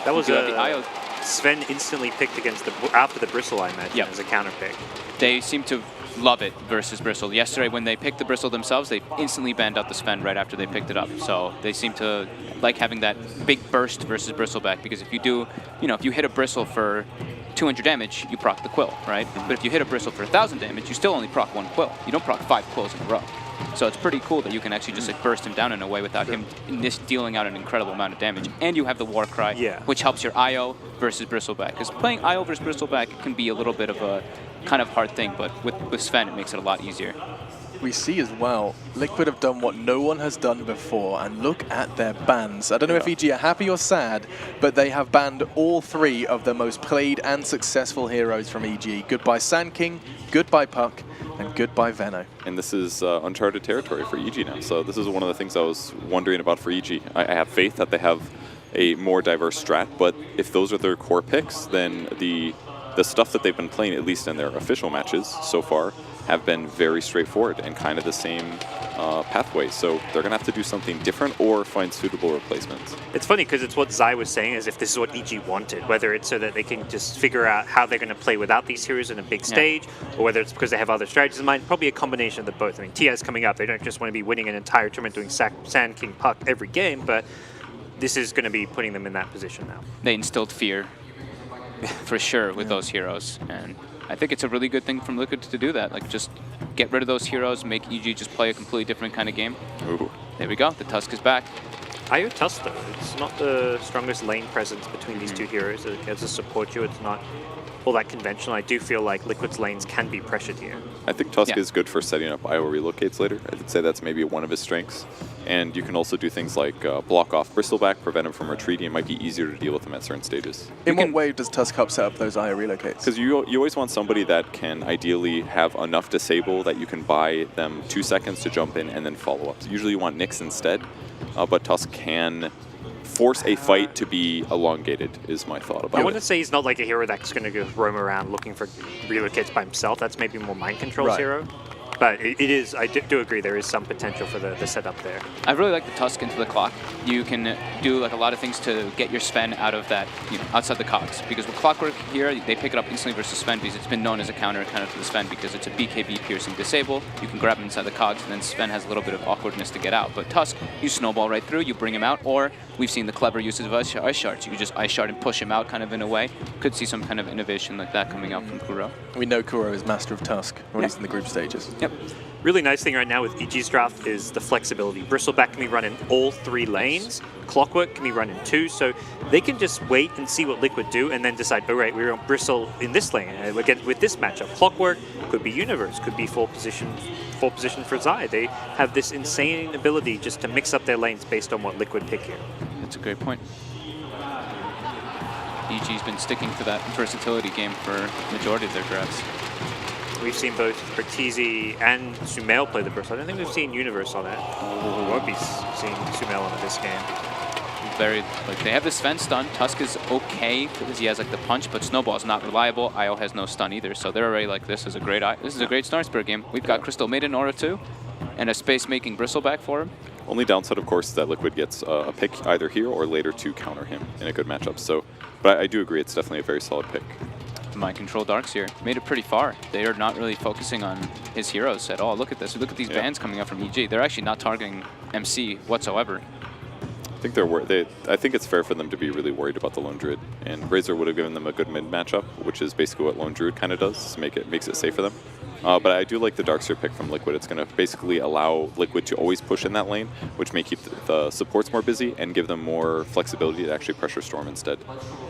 That was the IO. Sven instantly picked against after the Bristle, I imagine, as a counter pick. They seem to love it versus Bristle. Yesterday, when they picked the Bristle themselves, they instantly banned out the Sven right after they picked it up. So they seem to like having that big burst versus Bristleback, because if you do, if you hit a Bristle for 200 damage, you proc the Quill, right? But if you hit a Bristle for 1,000 damage, you still only proc 1 Quill. You don't proc 5 Quills in a row. So it's pretty cool that you can actually just like burst him down in a way without him dealing out an incredible amount of damage. And you have the War Cry, which helps your IO versus Bristleback. Because playing IO versus Bristleback can be a little bit of a kind of hard thing, but with Sven, it makes it a lot easier. We see as well, Liquid have done what no one has done before, and look at their bans. I don't know if EG are happy or sad, but they have banned all 3 of the most played and successful heroes from EG. Goodbye Sand King, goodbye Puck, and goodbye Venno. And this is uncharted territory for EG now, so this is one of the things I was wondering about for EG. I have faith that they have a more diverse strat, but if those are their core picks, then the stuff that they've been playing, at least in their official matches so far, have been very straightforward and kind of the same pathway. So they're going to have to do something different or find suitable replacements. It's funny because it's what Zai was saying, as if this is what EG wanted, whether it's so that they can just figure out how they're going to play without these heroes in a big stage, or whether it's because they have other strategies in mind. Probably a combination of the both. I mean, TI's coming up. They don't just want to be winning an entire tournament doing Sand King Puck every game, but this is going to be putting them in that position now. They instilled fear for sure with those heroes, and I think it's a really good thing from Liquid to do that. Like, just get rid of those heroes, make EG just play a completely different kind of game. Ooh. There we go. The Tusk is back. IO Tusk, though, it's not the strongest lane presence between these two heroes. As a support you, it's not all that conventional. I do feel like Liquid's lanes can be pressured here. I think Tusk is good for setting up IO relocates later. I would say that's maybe one of his strengths. And you can also do things like block off Bristleback, prevent him from retreating. It might be easier to deal with him at certain stages. In what way does Tusk help set up those IO relocates? Because you always want somebody that can ideally have enough disable that you can buy them 2 seconds to jump in and then follow up. So usually you want Nyx instead, but Tusk can force a fight to be elongated, is my thought about it. I wouldn't say he's not like a hero that's going to go roam around looking for relocates by himself. That's maybe more mind control's hero. But it is, I do agree, there is some potential for the setup there. I really like the Tusk into the clock. You can do like a lot of things to get your Sven out of that, outside the cogs. Because with Clockwork here, they pick it up instantly versus Sven because it's been known as a counter kind of to the Sven because it's a BKB piercing disable. You can grab him inside the cogs, and then Sven has a little bit of awkwardness to get out. But Tusk, you snowball right through, you bring him out, or we've seen the clever uses of ice shards. You can just ice shard and push him out kind of in a way. Could see some kind of innovation like that coming out from Kuro. We know Kuro is master of Tusk when he's in the group stages. Yep. Really nice thing right now with EG's draft is the flexibility. Bristleback can be run in all 3 lanes. Clockwork can be run in 2, so they can just wait and see what Liquid do and then decide, all right, we're on Bristle in this lane. Again, with this matchup, Clockwork could be Universe, could be 4 position for Zai. They have this insane ability just to mix up their lanes based on what Liquid pick here. That's a great point. EG's been sticking to that versatility game for the majority of their drafts. We've seen both Bertizi and Sumail play the Bristle. I don't think we've seen Universe on it. We won't be seeing Sumail on it this game. They have the Sven stun. Tusk is okay because he has like the punch, but Snowball is not reliable. IO has no stun either, so they're already like, this is a great Starspear game. We've got Crystal Maiden Aura too, and a space-making Bristleback for him. Only downside, of course, is that Liquid gets a pick either here or later to counter him in a good matchup. So, but I do agree, it's definitely a very solid pick. Mind Control Darks here made it pretty far. They are not really focusing on his heroes at all. Look at this. Look at these bans coming up from EG. They're actually not targeting MC whatsoever. I think it's fair for them to be really worried about the Lone Druid, and Razor would have given them a good mid matchup, which is basically what Lone Druid kind of does, makes it safe for them. But I do like the Darkseer pick from Liquid. It's going to basically allow Liquid to always push in that lane, which may keep the supports more busy and give them more flexibility to actually pressure Storm instead.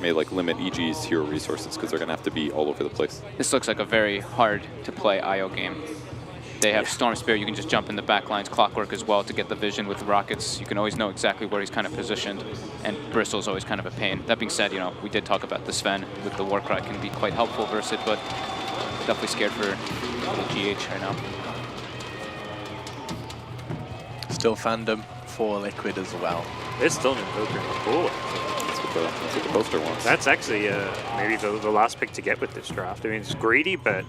May like limit EG's hero resources because they're going to have to be all over the place. This looks like a very hard to play IO game. They have Storm Spear, you can just jump in the back lines, Clockwork as well to get the vision with rockets. You can always know exactly where he's kind of positioned, and Bristle's always kind of a pain. That being said, we did talk about the Sven with the Warcry can be quite helpful versus it, but definitely scared for the GH right now. Still fandom for Liquid as well. There's still an Invoker. Cool. That's what the poster wants. That's actually maybe the last pick to get with this draft. I mean, it's greedy, but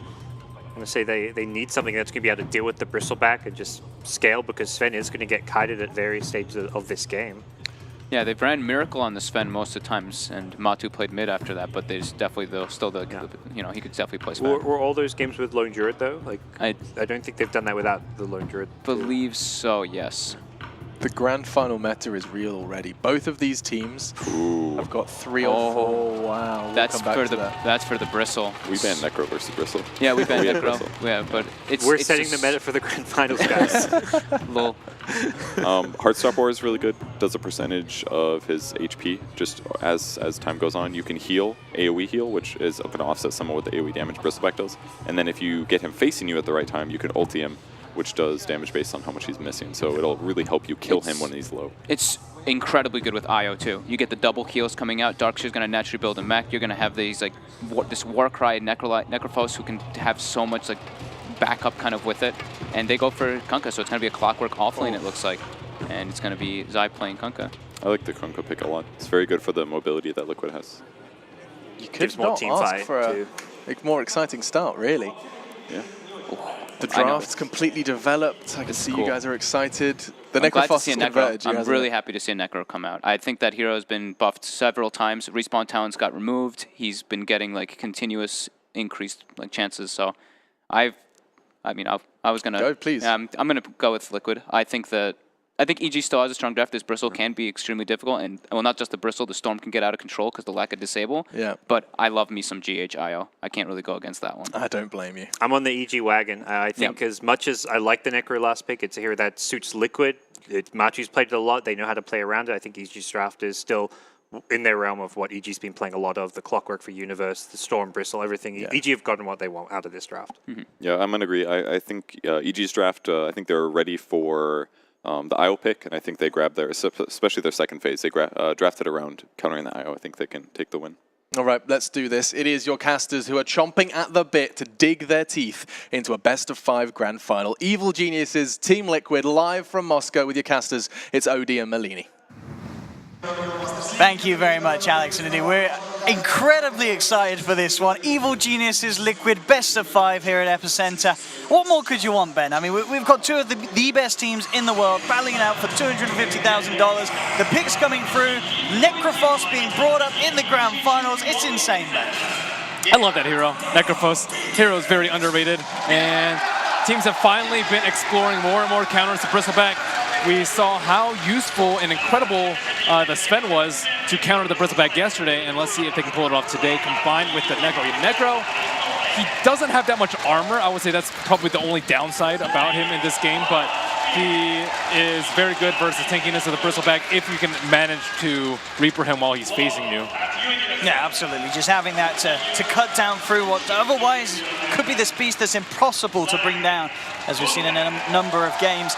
I'm going to say they need something that's going to be able to deal with the Bristleback and just scale, because Sven is going to get kited at various stages of this game. Yeah, they've ran Miracle on the Sven most of the times, and Matu played mid after that, but there's definitely you know, he could definitely play Sven. Were all those games with Lone Druid though? Like, I don't think they've done that without the Lone Druid. Believe so, yes. The grand final meta is real already. Both of these teams have got 3 or 4. Wow. That's for the Bristle. We banned Necro versus Bristle. Yeah, we banned Necro. Yeah, but we're setting the meta for the grand finals, guys. Lol. Heartstopper is really good. Does a percentage of his HP just as time goes on. You can heal, AoE heal, which is going to offset some of what the AoE damage Bristleback does. And then if you get him facing you at the right time, you can ulti him, which does damage based on how much he's missing. So it'll really help you kill him when he's low. It's incredibly good with IO too. You get the double heals coming out. Darkshear's going to naturally build a mech. You're going to have these like this Warcry Necrophos who can have so much like backup kind of with it. And they go for Kunkka, so it's going to be a clockwork offlane it looks like. And it's going to be Zai playing Kunkka. I like the Kunkka pick a lot. It's very good for the mobility that Liquid has. You could not ask for a more exciting start, really. Yeah. The draft's completely developed. I can see you guys are excited. The Necrophos is converted. I'm really happy to see a Necro come out. I think that hero has been buffed several times. Respawn talents got removed. He's been getting like continuous increased like chances. So I was gonna go, please. I'm gonna go with Liquid. I think EG still has a strong draft. This Bristle can be extremely difficult, and well, not just the Bristle, the Storm can get out of control because the lack of disable. Yeah. But I love me some GH-IO. I can't really go against that one. I don't blame you. I'm on the EG wagon. I think as much as I like the Necro last pick, it's a hero that suits Liquid. Matu's played it a lot. They know how to play around it. I think EG's draft is still in their realm of what EG's been playing a lot of. The Clockwork for Universe, the Storm, Bristle, everything. Yeah. EG have gotten what they want out of this draft. Yeah, I'm going to agree. I think EG's draft, I think they're ready for the IO pick, and I think they grabbed especially their second phase, they drafted around countering the IO. I think they can take the win. All right, let's do this. It is your casters who are chomping at the bit to dig their teeth into a best-of-5 grand final. Evil Geniuses, Team Liquid, live from Moscow with your casters. It's Odie and Malini. Thank you very much, Alex and Adi. We're incredibly excited for this one. Evil Geniuses, Liquid, best of 5 here at EPICENTER. What more could you want, Ben? I mean, we've got 2 of the best teams in the world battling it out for $250,000. The picks coming through, Necrophos being brought up in the grand finals. It's insane, Ben. I love that hero. Necrophos hero is very underrated, and teams have finally been exploring more and more counters to Bristleback. We saw how useful and incredible the Sven was to counter the Bristleback yesterday, and let's see if they can pull it off today, combined with the Necro. Necro, he doesn't have that much armor. I would say that's probably the only downside about him in this game, but he is very good versus tankiness of the Bristleback if you can manage to Reaper him while he's facing you. Yeah, absolutely. Just having that to cut down through what otherwise could be this beast that's impossible to bring down, as we've seen in a number of games.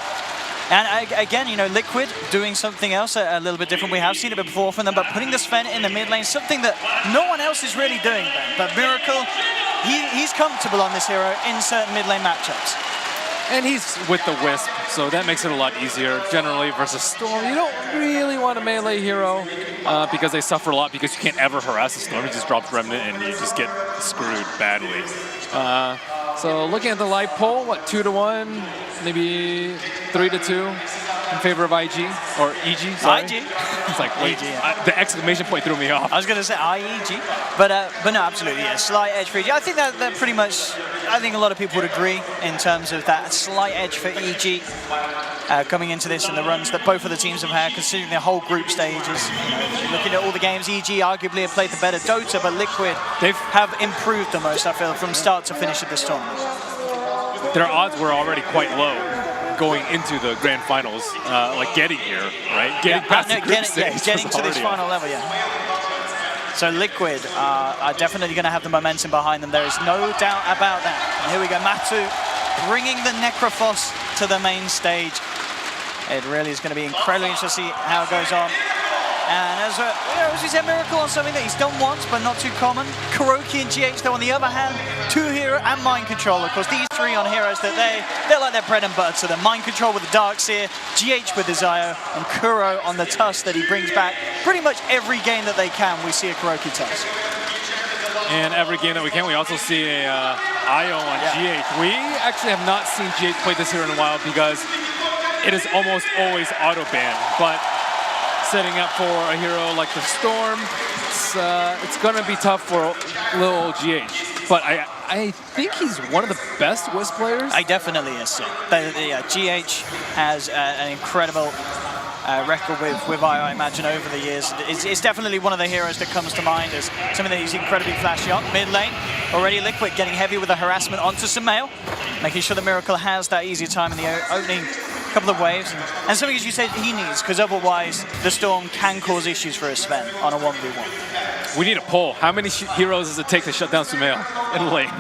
And again, you know, Liquid doing something else a little bit different. We have seen it before from them, but putting the Sven in the mid lane, something that no one else is really doing, Ben. But Miracle, he's comfortable on this hero in certain mid lane matchups. And he's with the Wisp, so that makes it a lot easier. Generally, versus Storm, you don't really want a melee hero because they suffer a lot because you can't ever harass a Storm. He just drops Remnant and you just get screwed badly. So looking at the live poll, what, 2-1, maybe 3-2 in favor of IG, or EG, sorry. IG? It's like, wait, EG, yeah. The exclamation point threw me off. I was going to say IEG, but no, absolutely, yeah, slight edge for EG. I think that pretty much, I think a lot of people would agree in terms of that slight edge for EG coming into this and the runs that both of the teams have had, considering their whole group stages. You know, looking at all the games, EG arguably have played the better Dota, but Liquid have improved the most, I feel, from start to finish of this tournament. Their odds were already quite low going into the grand finals, like getting here, right? Getting past the group stage. Getting to this final level, yeah. So Liquid are definitely going to have the momentum behind them. There is no doubt about that. And here we go, Matu bringing the Necrophos to the main stage. It really is going to be incredibly interesting to see how it goes on. And as we said, Miracle on something that he's done once, but not too common. Kuroki and GH, though, on the other hand, 2 hero and Mind Control. Of course, these 3 on heroes that they're like their bread and butter. So the Mind Control with the Darkseer, GH with the Zio, and Kuro on the Tusk that he brings back. Pretty much every game that they can, we see a Kuroki Tusk. And every game that we can, we also see a IO on GH. We actually have not seen GH play this hero in a while because it is almost always auto-ban. But setting up for a hero like the Storm. It's going to be tough for little old GH. But I think he's one of the best Wisp players. I definitely is. Yeah, GH has an incredible record with I imagine, over the years. It's definitely one of the heroes that comes to mind as something that he's incredibly flashy on. Mid lane, already Liquid getting heavy with the harassment onto Sumail, making sure that Miracle has that easier time in the opening couple of waves. And something, as you said, he needs, because otherwise the Storm can cause issues for a Sven on a 1v1. We need a poll. How many heroes does it take to shut down Sumail in lane?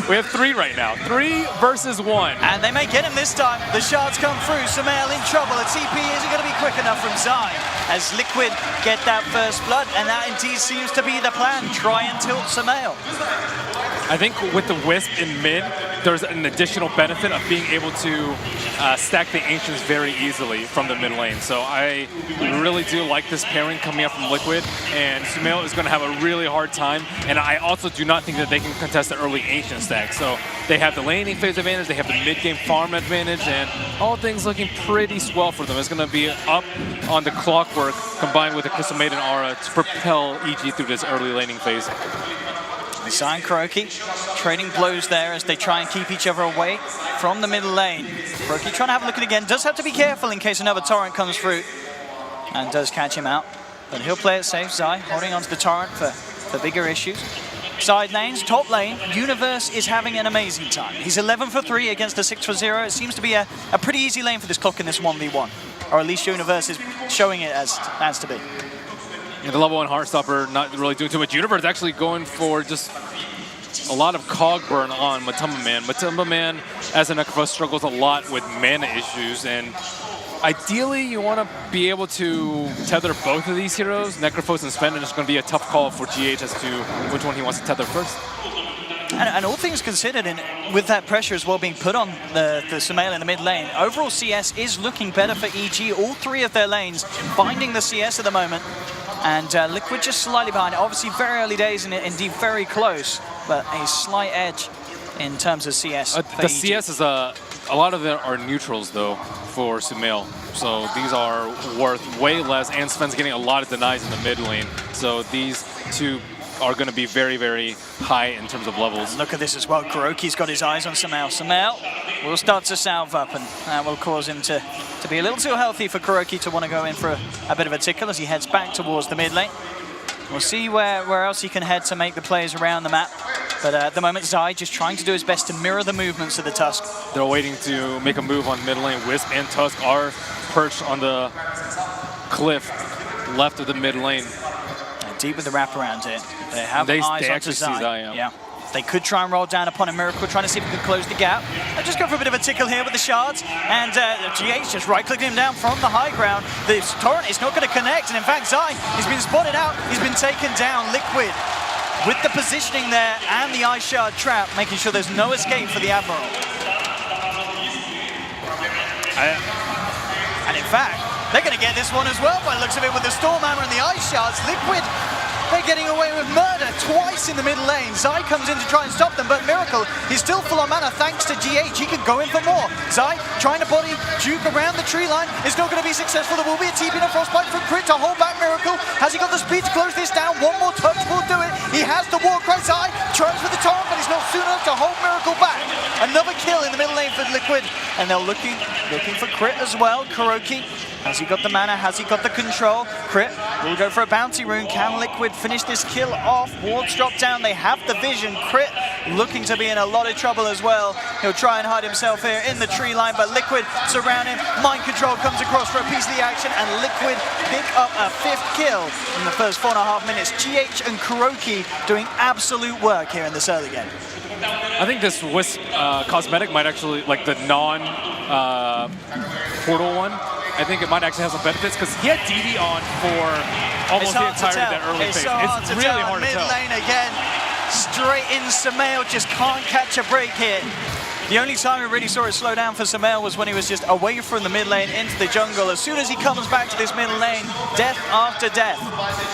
We have 3 right now. 3 versus 1. And they may get him this time. The shards come through. Sumail in trouble. A TP isn't going to be quick enough from Zai as Liquid get that first blood. And that indeed seems to be the plan. Try and tilt Sumail. I think with the Wisp in mid, there's an additional benefit of being able to stack the Ancients very easily from the mid lane. So I really do like this pairing coming up from Liquid, and Sumail is going to have a really hard time. And I also do not think that they can contest the early Ancient stack. So they have the laning phase advantage, they have the mid-game farm advantage, and all things looking pretty swell for them. It's going to be up on the Clockwork combined with the Crystal Maiden Aura to propel EG through this early laning phase. Zai and Kuroky trading blows there as they try and keep each other away from the middle lane. Kuroky trying to have a look at it again. Does have to be careful in case another torrent comes through and does catch him out. But he'll play it safe. Zai holding onto the torrent for bigger issues. Side lanes, top lane, Universe is having an amazing time. He's 11 for 3 against the 6 for 0. It seems to be a pretty easy lane for this clock in this 1v1. Or at least Universe is showing it as to be. Yeah, the level 1 Heartstopper not really doing too much. Universe actually going for just a lot of cog burn on Matumba Man. Matumba Man, as a Necrophos, struggles a lot with mana issues, and ideally you want to be able to tether both of these heroes, Necrophos and Sven, and it's going to be a tough call for GH as to which one he wants to tether first. And all things considered, with that pressure as well being put on the Sumail in the mid lane, overall CS is looking better for EG. All 3 of their lanes finding the CS at the moment. And Liquid just slightly behind. Obviously very early days and indeed very close, but a slight edge in terms of CS. The CS is a lot of them are neutrals though for Sumail. So these are worth way less, and Sven's getting a lot of denies in the mid lane. So these 2 are going to be very, very high in terms of levels. And look at this as well. Kuroky's got his eyes on Sumail. Sumail will start to salve up, and that will cause him to be a little too healthy for Kuroky to want to go in for a bit of a tickle as he heads back towards the mid lane. We'll see where else he can head to make the plays around the map. But at the moment, Zai just trying to do his best to mirror the movements of the Tusk. They're waiting to make a move on mid lane. Wisp and Tusk are perched on the cliff left of the mid lane. Deep with the wraparound here. They have eyes onto Zai. Yeah. They could try and roll down upon a Miracle, trying to see if we can close the gap. They'll just go for a bit of a tickle here with the shards. And GH just right-clicking him down from the high ground. The torrent is not going to connect. And in fact, Zai, he's been spotted out. He's been taken down. Liquid with the positioning there and the Ice Shard trap, making sure there's no escape for the Admiral. And in fact, they're going to get this one as well by the looks of it with the Storm Hammer and the Ice Shards. Liquid, they're getting away with murder twice in the middle lane. Zai comes in to try and stop them, but Miracle, he's still full on mana thanks to GH. He can go in for more. Zai trying to body Duke around the tree line. It's not going to be successful. There will be a TP and a Frostbite from Crit to hold back Miracle. Has he got the speed to close this down? One more touch will do it. He has the Warcry. Zai tries with the torrent, but he's not soon enough to hold Miracle back. Another kill in the middle lane for Liquid, and they're looking for Crit as well. Kuroky, has he got the mana? Has he got the control? Crit will go for a bounty rune. Can Liquid finish this kill off? Wards drop down. They have the vision. Crit looking to be in a lot of trouble as well. He'll try and hide himself here in the tree line, but Liquid surround him. Mind control comes across for a piece of the action, and Liquid pick up a 5th kill in the first 4.5 minutes. GH and Kuroky doing absolute work here in this early game. I think this Wisp cosmetic might actually, like the non-portal one, I think it might actually have some benefits because he had DD on for almost the entirety of that early phase. It's really hard to tell. Mid lane again, straight in. Sumail just can't catch a break here. The only time we really saw it slow down for Sumail was when he was just away from the mid lane into the jungle. As soon as he comes back to this middle lane, death after death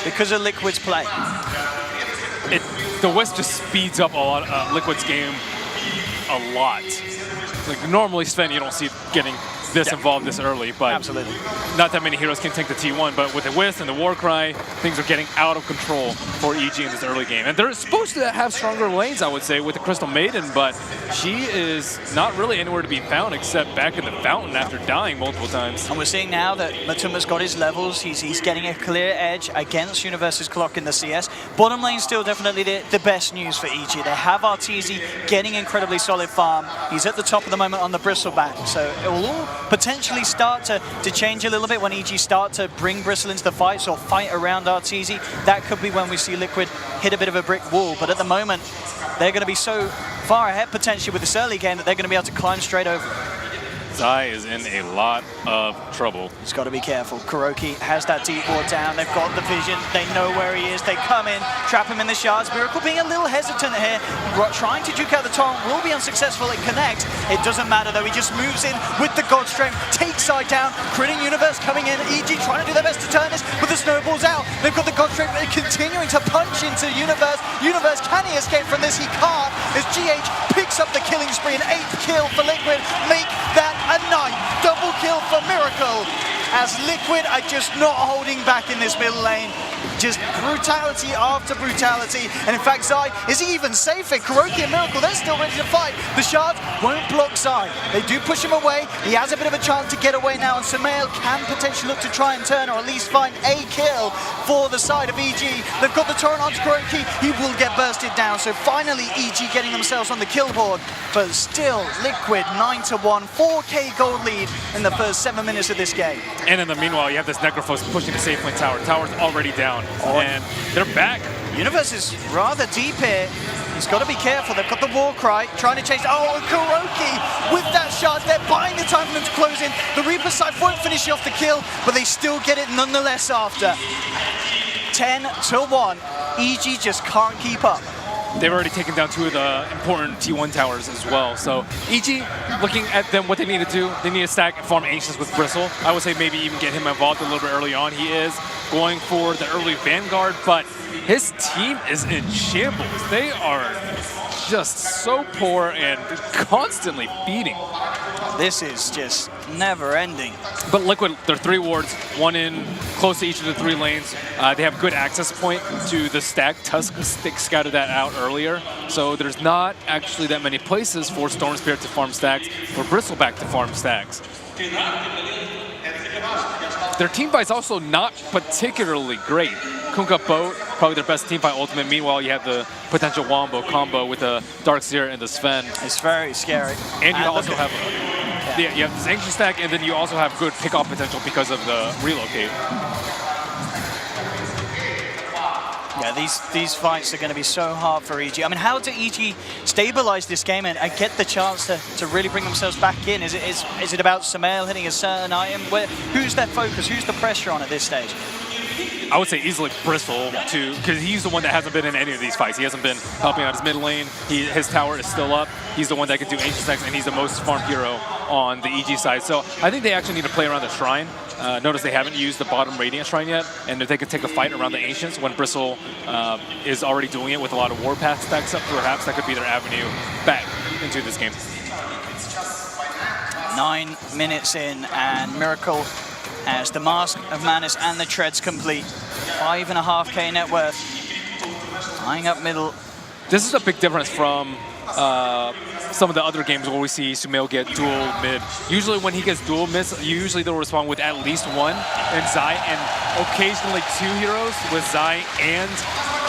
because of Liquid's play. The Wisp just speeds up a lot, Liquid's game a lot. Like normally Sven, you don't see it getting this involved this early, but Absolutely. not that many heroes can take the T1, but with the Wisp and the Warcry, things are getting out of control for EG in this early game. And they're supposed to have stronger lanes, I would say, with the Crystal Maiden, but she is not really anywhere to be found except back in the fountain after dying multiple times. And we're seeing now that Matuma's got his levels. He's getting a clear edge against Universe's Clock in the CS. Bottom lane still definitely the best news for EG. They have Arteezy getting incredibly solid farm. He's at the top of the moment on the Bristleback, so it will all potentially start to change a little bit when EG start to bring Bristle into the fights or fight around Arteezy. That could be when we see Liquid hit a bit of a brick wall, but at the moment they're going to be so far ahead potentially with this early game that they're going to be able to climb straight over it. Zai is in a lot of trouble. He's got to be careful. Kuroki has that deep ward down. They've got the vision. They know where he is. They come in, trap him in the shards. Miracle being a little hesitant here. Trying to juke out the torrent will be unsuccessful at Connect. It doesn't matter though. He just moves in with the God Strength. Takes side down. Critting Universe coming in. EG trying to do their best to turn this, but the snowball's out. They've got the God Strength continuing to punch into Universe. Universe, can he escape from this? He can't. As GH picks up the killing spree. An 8th kill for Liquid. Make that a 9th double kill for Miracle, as Liquid are just not holding back in this middle lane. Just brutality after brutality, and in fact Zai is even safer. Kuroki and Miracle, they're still ready to fight. The shards won't block Zai. They do push him away. He has a bit of a chance to get away now, and Sumail can potentially look to try and turn, or at least find a kill for the side of EG. They've got the torrent onto Kuroki. He will get bursted down, so finally EG getting themselves on the kill board, but still Liquid 9-1, 4K gold lead in the first 7 minutes of this game. And in the meanwhile, you have this Necrophos pushing the safe lane tower. Tower's already down, and they're back. Universe is rather deep here. He's got to be careful. They've got the Warcry trying to chase. Oh, and Kuroki with that shot. They're buying the time for them to close in. The Reaper side won't finish off the kill, but they still get it nonetheless after. 10-1. EG just can't keep up. They've already taken down 2 of the important T1 towers as well. So EG, looking at them, what they need to do, they need to stack and farm Ancients with Bristle. I would say maybe even get him involved a little bit early on. He is going for the early Vanguard, but his team is in shambles. They are just so poor and constantly feeding. This is just never ending. But Liquid, they're 3 wards, 1 in close to each of the 3 lanes. They have good access point to the stack. Tusk scouted that out earlier. So there's not actually that many places for Storm Spirit to farm stacks, for Bristleback to farm stacks. Their team fight is also not particularly great. Kunkka Boat, probably their best team fight ultimate. Meanwhile, you have the potential Wombo combo with the Darkseer and the Sven. It's very scary. And you also have you have this Ancient stack, and then you also have good pick-off potential because of the relocate. Yeah, these fights are going to be so hard for EG. I mean, how do EG stabilize this game and get the chance to really bring themselves back in? Is it about Sumail hitting a certain item? Who's their focus? Who's the pressure on at this stage? I would say easily Bristle, because he's the one that hasn't been in any of these fights. He hasn't been helping out his mid lane. His tower is still up. He's the one that can do Ancient stacks, and he's the most farmed hero on the EG side. So I think they actually need to play around the Shrine. Notice they haven't used the bottom Radiant Shrine yet, and if they could take a fight around the Ancients when Bristle is already doing it with a lot of Warpath stacks up, perhaps that could be their avenue back into this game. 9 minutes in, and Miracle as the Mask of Madness and the Treads complete. 5.5K net worth. Lying up middle. This is a big difference from some of the other games where we see Sumail get dual mid. Usually when he gets dual mid, usually they'll respond with at least 1, and Zai, and occasionally 2 heroes with Zai and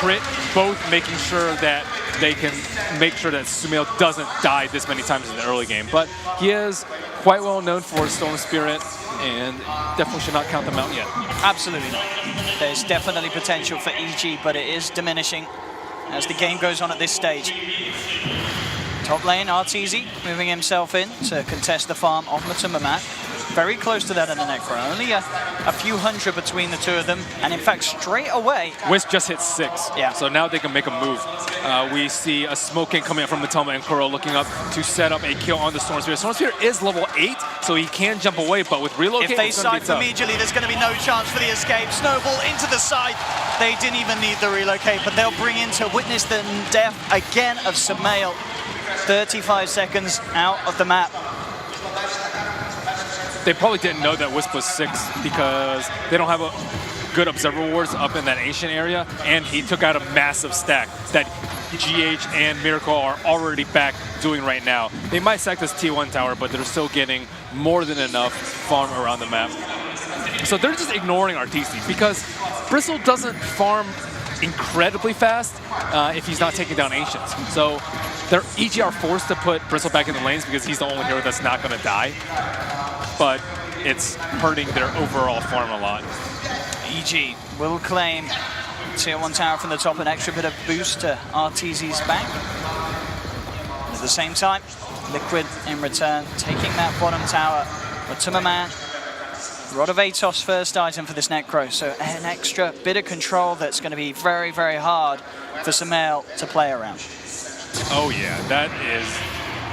Crit, both making sure that they can make sure that Sumail doesn't die this many times in the early game. But he is quite well known for Storm Spirit, and definitely should not count them out yet. Absolutely not. There's definitely potential for EG, but it is diminishing as the game goes on at this stage. Top lane, Arteezy moving himself in to contest the farm of Matuma. Very close to that in the Necro. Only a few hundred between the 2 of them, and in fact, straight away... Wisp just hit 6, yeah. So now they can make a move. We see a smoking coming out from Matoma, and Kuro looking up to set up a kill on the Storm Spirit. Storm Spirit is level 8, so he can jump away, but with relocate, if they side immediately, there's going to be no chance for the escape. Snowball into the side. They didn't even need the relocate, but they'll bring in to witness the death again of Sumail. 35 seconds out of the map. they probably didn't know that Wisp was 6 because they don't have a good observer wards up in that ancient area, and he took out a massive stack that GH and Miracle are already back doing right now. They might sack this T1 tower, but they're still getting more than enough farm around the map. So they're just ignoring RTC because Bristle doesn't farm incredibly fast if he's not taking down Ancients. So they're EG are forced to put Bristle back in the lanes because he's the only hero that's not going to die. But it's hurting their overall farm a lot. EG will claim Tier 1 tower from the top, an extra bit of boost to RTZ's back. At the same time, Liquid in return taking that bottom tower. But Tummerman, Rod of Atos first item for this Necro, so an extra bit of control that's going to be very, very hard for Sumail to play around. Oh yeah, that is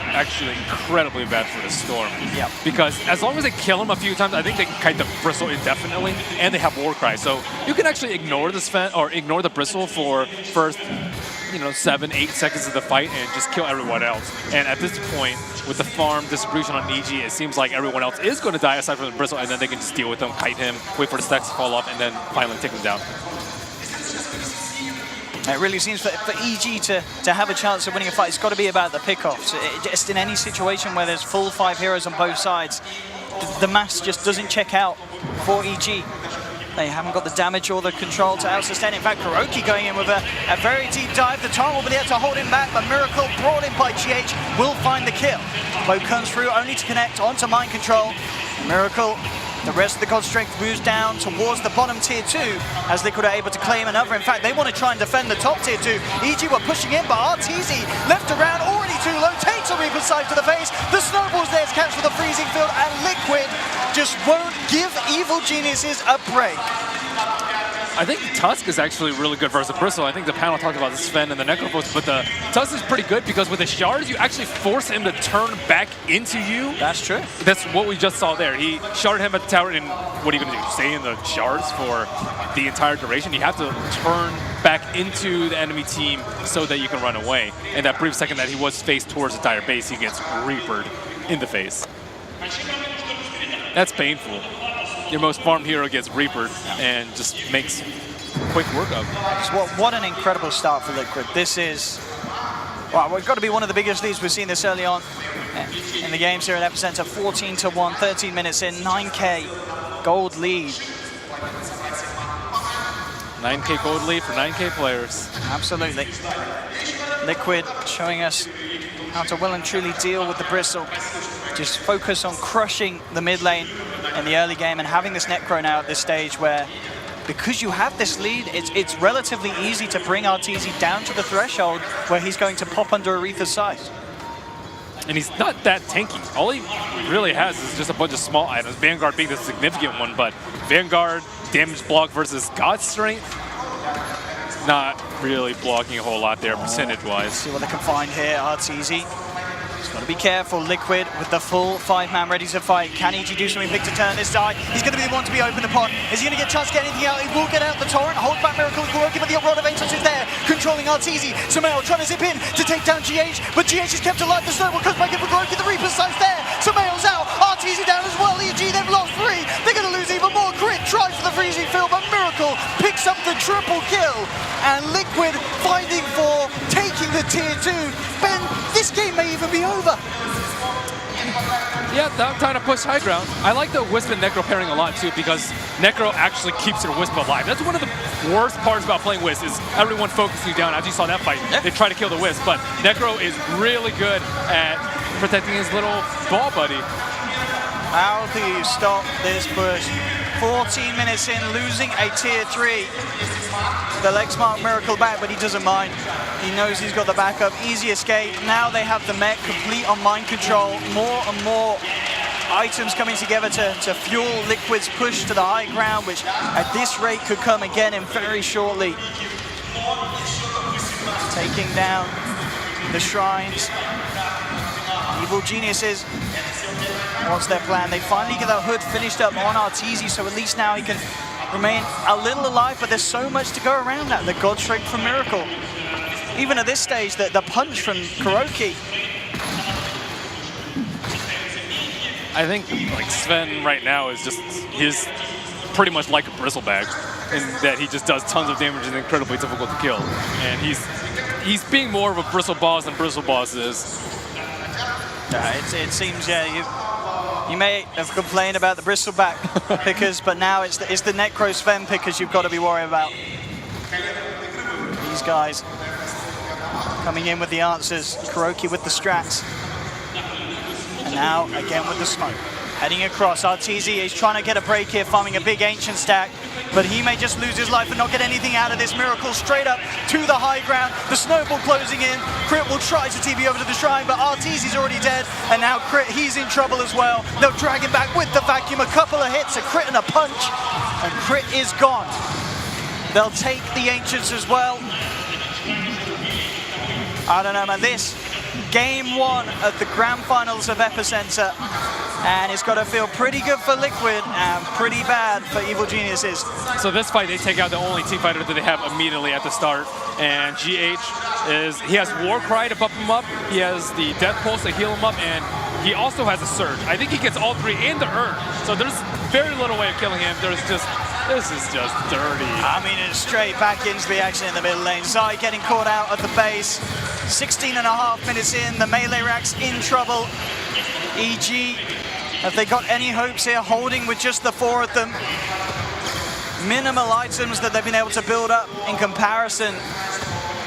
actually incredibly bad for the Storm. Yep. Because as long as they kill him a few times, I think they can kite the Bristle indefinitely, and they have Warcry. So you can actually ignore the Sven or ignore the Bristle for first, 7-8 seconds of the fight and just kill everyone else. And at this point, with the farm distribution on EG, it seems like everyone else is going to die aside from the Bristle, and then they can just deal with them, kite him, wait for the stacks to fall off, and then finally take him down. It really seems for EG to have a chance of winning a fight, it's got to be about the pickoffs. Just in any situation where there's full 5 heroes on both sides, the mass just doesn't check out for EG. They haven't got the damage or the control to out-sustain. In fact, KuroKy going in with a very deep dive. The Tom will be there to hold him back, but Miracle brought in by GH will find the kill. Bow comes through only to connect onto Mind Control. Miracle, the rest of the God Strength moves down towards the bottom tier 2 as Liquid are able to claim another. In fact, they want to try and defend the top tier 2. EG were pushing in, but RTZ left around already too low, takes a Reaper's Sight to the face. The snowball's there to catch for the freezing field, and Liquid just won't give Evil Geniuses a break. I think Tusk is actually really good versus Bristle. I think the panel talked about the Sven and the Necrophos, but the Tusk is pretty good because with the shards, you actually force him to turn back into you. That's true. That's what we just saw there. He sharded him at the tower, and what are you going to do? Stay in the shards for the entire duration? You have to turn back into the enemy team so that you can run away. And that brief second that he was faced towards the entire base, he gets reapered in the face. That's painful. Your most farmed hero gets reapered and just makes quick work of it. What an incredible start for Liquid. This is, well, it's got to be one of the biggest leads we've seen this early on in the games here at EPICENTER. 14-1, 13 minutes in, 9K gold lead. 9K gold lead for 9K players. Absolutely. Liquid showing us how to well and truly deal with the Bristle. Just focus on crushing the mid lane in the early game and having this Necro now at this stage where, because you have this lead, it's relatively easy to bring RTZ down to the threshold where he's going to pop under Aretha's sight. And he's not that tanky. All he really has is just a bunch of small items, Vanguard being the significant one, but Vanguard, damage block versus God Strength, not really blocking a whole lot there percentage-wise. See what they can find here, RTZ. He's got to be careful. Liquid with the full 5-man ready to fight. Can EG do something big to turn this side? He's going to be the one to be open upon. Is he going to get a chance to get anything out? He will get out the torrent. Hold back Miracle and KuroKy, but the Rod of Atos is there, controlling RTZ. Sumail trying to zip in to take down GH, but GH is kept alive. The snowball comes back in for KuroKy. The Reaper's Sight's there. Sumail's out. RTZ down as well. EG, they've lost 3. They're going to lose even more. Grit tries for the freezing field, but Miracle picks up the triple kill. And Liquid finding 4, taking the tier 2. Ben, this game may even be over. Yeah, I'm trying to push high ground. I like the Wisp and Necro pairing a lot too because Necro actually keeps your Wisp alive. That's one of the worst parts about playing Wisp is everyone focusing you down. As you saw that fight, they try to kill the Wisp, but Necro is really good at protecting his little ball buddy. How do you stop this push? 14 minutes in, losing a tier 3. The leg smart Miracle back, but he doesn't mind. He knows he's got the backup. Easy escape. Now they have the mech complete on Mind Control. More and more items coming together to fuel Liquid's push to the high ground, which at this rate could come again in very shortly. Taking down the shrines. Evil Geniuses. What's their plan? They finally get that hood finished up on RTZ, so at least now he can remain a little alive, but there's so much to go around that. The God Strength from Miracle. Even at this stage, the punch from KuroKy. I think like Sven right now is just, he's pretty much like a bristleback in that he just does tons of damage and incredibly difficult to kill. And he's being more of a bristle boss than bristle boss is. It seems, yeah, you may have complained about the bristleback pickers, but now it's the Necro Sven pickers you've got to be worried about. These guys coming in with the answers, Kuroki with the strats. And now again with the smoke. Heading across, Arteezy is trying to get a break here, farming a big ancient stack, but he may just lose his life and not get anything out of this. Miracle straight up to the high ground. The snowball closing in. Crit will try to TP over to the shrine, but Arteezy's already dead, and now Crit, he's in trouble as well. They'll drag him back with the vacuum. A couple of hits, a crit and a punch, and Crit is gone. They'll take the ancients as well. I don't know, man. This game 1 of the grand finals of EPICENTER, and it's got to feel pretty good for Liquid and pretty bad for Evil Geniuses. So this fight, they take out the only team fighter that they have immediately at the start, and GH he has Warcry to bump him up, he has the Death Pulse to heal him up, and he also has a Surge. I think he gets all 3 in the Urn, so there's very little way of killing him. This is just dirty. I mean, it's straight back into the action in the middle lane. Zai getting caught out at the base. 16.5 minutes in, the melee rack's in trouble. EG, have they got any hopes here, holding with just the 4 of them? Minimal items that they've been able to build up in comparison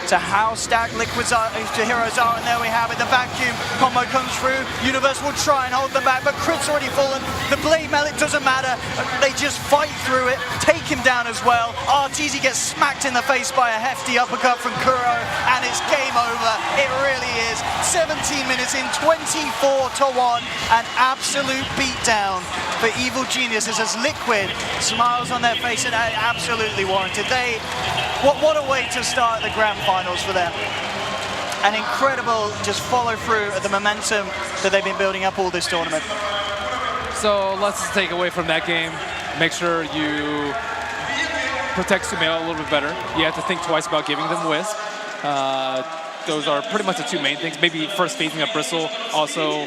to how stacked Liquid's heroes are, and there we have it. The vacuum combo comes through. Universe will try and hold them back, but Crit's already fallen. The blade mallet doesn't matter. They just fight through it, take him down as well. Arteezy gets smacked in the face by a hefty uppercut from Kuro, and it's game over. It really is. 17 minutes in, 24-1, an absolute beatdown for Evil Geniuses as Liquid smiles on their face, and absolutely warranted. What a way to start the grand finals for them. An incredible just follow through of the momentum that they've been building up all this tournament. So let's take away from that game. Make sure you protect Sumail a little bit better. You have to think twice about giving them Wisp. Those are pretty much the 2 main things. Maybe first phasing up Bristle, also